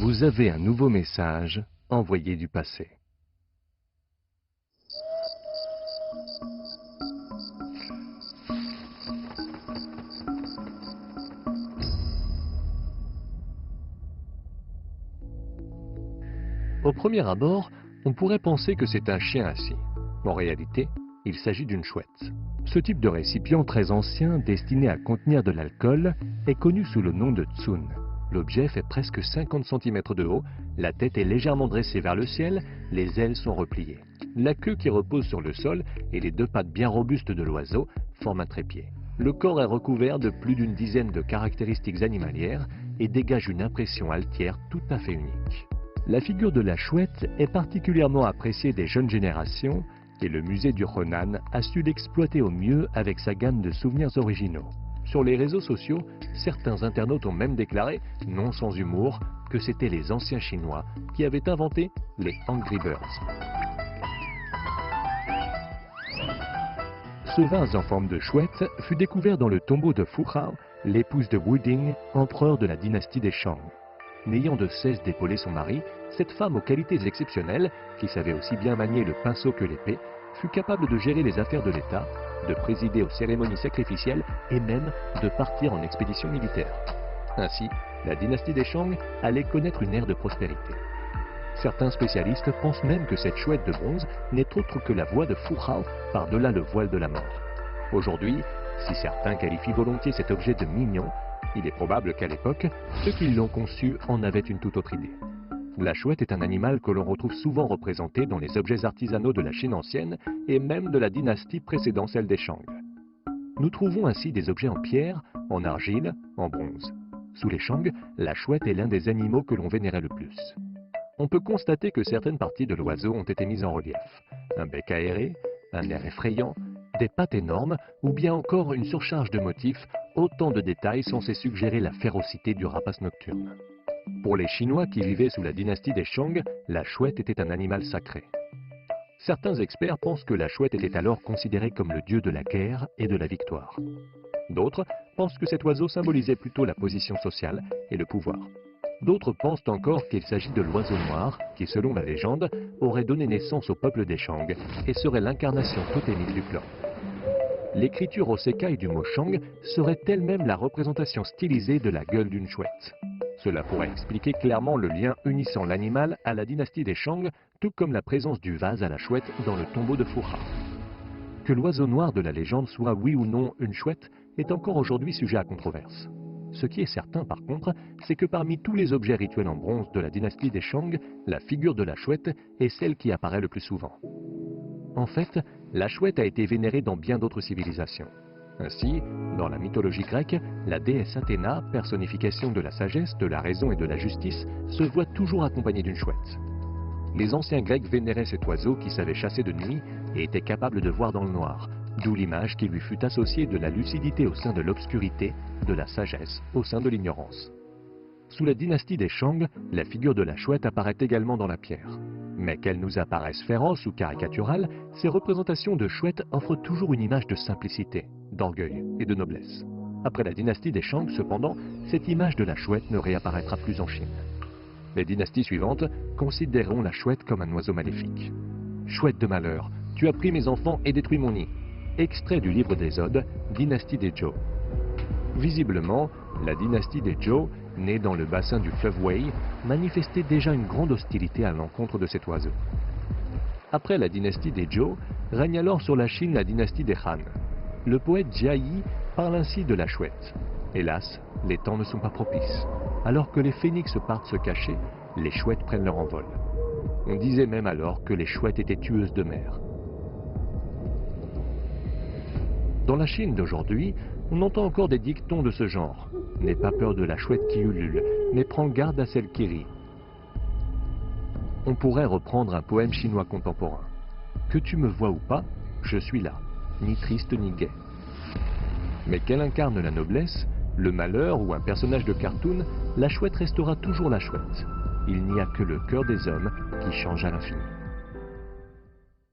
Vous avez un nouveau message envoyé du passé. Au premier abord, on pourrait penser que c'est un chien assis. En réalité, il s'agit d'une chouette. Ce type de récipient très ancien, destiné à contenir de l'alcool, est connu sous le nom de tsun. L'objet fait presque 50 cm de haut, la tête est légèrement dressée vers le ciel, les ailes sont repliées. La queue qui repose sur le sol et les deux pattes bien robustes de l'oiseau forment un trépied. Le corps est recouvert de plus d'une dizaine de caractéristiques animalières et dégage une impression altière tout à fait unique. La figure de la chouette est particulièrement appréciée des jeunes générations et le musée du Henan a su l'exploiter au mieux avec sa gamme de souvenirs originaux. Sur les réseaux sociaux, certains internautes ont même déclaré, non sans humour, que c'étaient les anciens Chinois qui avaient inventé les Angry Birds. Ce vase en forme de chouette fut découvert dans le tombeau de Fu Hao, l'épouse de Wu Ding, empereur de la dynastie des Shang. N'ayant de cesse d'épauler son mari, cette femme aux qualités exceptionnelles, qui savait aussi bien manier le pinceau que l'épée, fut capable de gérer les affaires de l'État, de présider aux cérémonies sacrificielles et même de partir en expédition militaire. Ainsi, la dynastie des Shang allait connaître une ère de prospérité. Certains spécialistes pensent même que cette chouette de bronze n'est autre que la voix de Fu Hao par-delà le voile de la mort. Aujourd'hui, si certains qualifient volontiers cet objet de mignon, il est probable qu'à l'époque, ceux qui l'ont conçu en avaient une toute autre idée. La chouette est un animal que l'on retrouve souvent représenté dans les objets artisanaux de la Chine ancienne et même de la dynastie précédant celle des Shang. Nous trouvons ainsi des objets en pierre, en argile, en bronze. Sous les Shang, la chouette est l'un des animaux que l'on vénérait le plus. On peut constater que certaines parties de l'oiseau ont été mises en relief. Un bec aéré, un air effrayant, des pattes énormes ou bien encore une surcharge de motifs, autant de détails censés suggérer la férocité du rapace nocturne. Pour les Chinois qui vivaient sous la dynastie des Shang, la chouette était un animal sacré. Certains experts pensent que la chouette était alors considérée comme le dieu de la guerre et de la victoire. D'autres pensent que cet oiseau symbolisait plutôt la position sociale et le pouvoir. D'autres pensent encore qu'il s'agit de l'oiseau noir qui, selon la légende, aurait donné naissance au peuple des Shang et serait l'incarnation totémique du clan. L'écriture au sekai du mot Shang serait elle-même la représentation stylisée de la gueule d'une chouette. Cela pourrait expliquer clairement le lien unissant l'animal à la dynastie des Shang, tout comme la présence du vase à la chouette dans le tombeau de Fu Hao. Que l'oiseau noir de la légende soit oui ou non une chouette est encore aujourd'hui sujet à controverse. Ce qui est certain par contre, c'est que parmi tous les objets rituels en bronze de la dynastie des Shang, la figure de la chouette est celle qui apparaît le plus souvent. En fait, la chouette a été vénérée dans bien d'autres civilisations. Ainsi, dans la mythologie grecque, la déesse Athéna, personnification de la sagesse, de la raison et de la justice, se voit toujours accompagnée d'une chouette. Les anciens Grecs vénéraient cet oiseau qui savait chasser de nuit et était capable de voir dans le noir, d'où l'image qui lui fut associée de la lucidité au sein de l'obscurité, de la sagesse au sein de l'ignorance. Sous la dynastie des Shang, la figure de la chouette apparaît également dans la pierre. Mais qu'elles nous apparaissent féroces ou caricaturales, ces représentations de chouettes offrent toujours une image de simplicité, d'orgueil et de noblesse. Après la dynastie des Shang, cependant, cette image de la chouette ne réapparaîtra plus en Chine. Les dynasties suivantes considéreront la chouette comme un oiseau maléfique. Chouette de malheur, tu as pris mes enfants et détruit mon nid. Extrait du livre des Odes, dynastie des Zhou. Visiblement, la dynastie des Zhou, née dans le bassin du fleuve Wei, manifestait déjà une grande hostilité à l'encontre de cet oiseau. Après la dynastie des Zhou, règne alors sur la Chine la dynastie des Han. Le poète Jia Yi parle ainsi de la chouette. Hélas, les temps ne sont pas propices. Alors que les phénix partent se cacher, les chouettes prennent leur envol. On disait même alors que les chouettes étaient tueuses de mer. Dans la Chine d'aujourd'hui, on entend encore des dictons de ce genre. N'aie pas peur de la chouette qui ulule, mais prends garde à celle qui rit. On pourrait reprendre un poème chinois contemporain. Que tu me vois ou pas, je suis là, ni triste ni gai. Mais qu'elle incarne la noblesse, le malheur ou un personnage de cartoon, la chouette restera toujours la chouette. Il n'y a que le cœur des hommes qui change à l'infini.